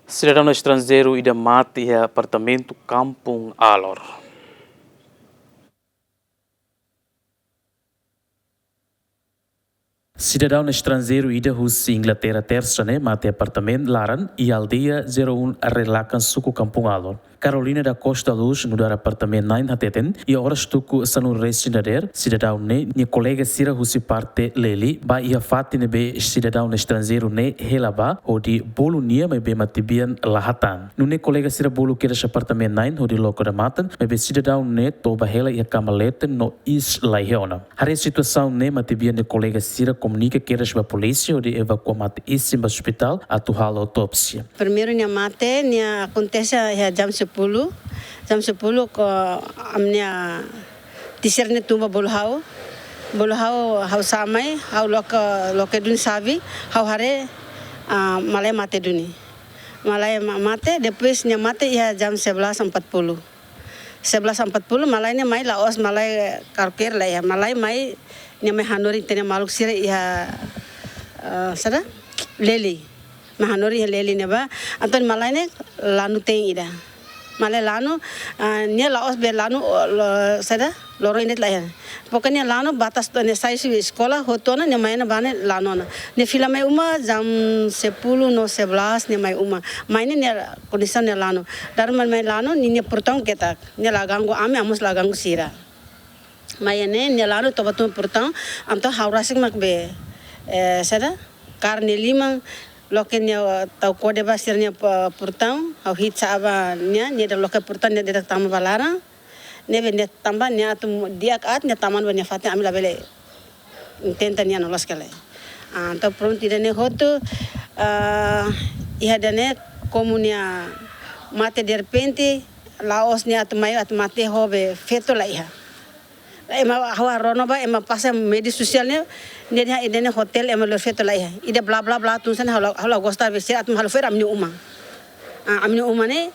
Cidadão estrangeiro ida mate e apartamento Kampung Alor. Cidadão estrangeiro ida hus Inglaterra terça mate apartamento Laran e aldeia 01 Relacan suku Kampung Alor. Carolina da Costa Luz mudar apartamento 9 hateten e horas tuku sanu residenter cidadão ni colega sira husi parte leli ba ia fati be cidadão estrangeiro helaba odi bolu nia be matibian lahatan. Nune colega sira bolu kira apartamento 9 odi loko da matan be cidadão toba hela ia kamaleten no is laiona. Hari situação matibian de colega sira comunica que eras polícia ou de evacuamento isim hospital atu hal autopsia. Primeiro nia mate nia acontece ya jam 10 ko amnia tisir ne tumba bolu hau samai hau loke dun savi hau hare malai mate duni malai mate depois nia mate ya jam 11.40 malai ne mai laos malai karker la ya malai mai nia mai hanori tene maluk sira ya sada leli mahanori leli ne ba anton malai ne lanu teng ida malai lanu nia laos be lanu sada loro ini lah ya pokoknya lanu batas tu ne sai sekolah hotona ne mai na bane lanu na ne fila mai uma jam 10 no 11 ne mai uma mai ne kondisi ne lanu dar mai lanu ni portão ketak ne lagangu ame amus lagangu sira mai ne lanu to batu portão anto haurasing mak be sada karne limang lokenya tau kode basirnya portão au hit saba nya da loke portão ne da tama balara ne be tamba nya tu dia at ne taman be fate amila bele tenta nya no laskale anto pronti ne hotu ihadane komunia mate de repente laos nya at mate hobe feto la iha ema hawa rono ba ema pasa media sosialnya dia idene hotel ema lo feto la iha ida bla bla bla tusan hala gosta be at halo fer amni uma ne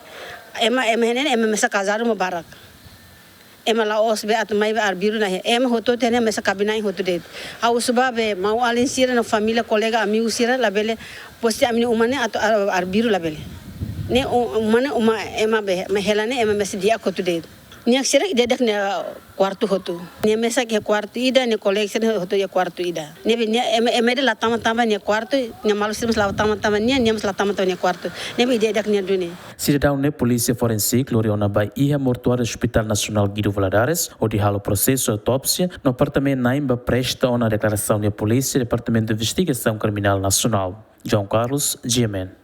ema hene ema mesa kazaru mubarak ema laos be at mai arbiru na ema hoto tene mesa kabinai hoto de au suba be mau alin sira na família colega amigo sira la bele posti amni uma ne at arbiru la bele ne uma ema be mehelane ema mesa dia hoto de nia sira ida ne quarto hoto nia mesa ke quarto ida ne colega sira hoto ya quarto ida ne be nia ema de la tama nia quarto nia malu sira la tama nia la tama nia quarto ne be ida nia dune Cidadão polícia forense Gloriona by Iha Mortuário Hospital Nacional Guido Valadares onde halo processo autópsia no apartamento Naimba presta uma declaração de polícia Departamento de Investigação Criminal Nacional João Carlos GMN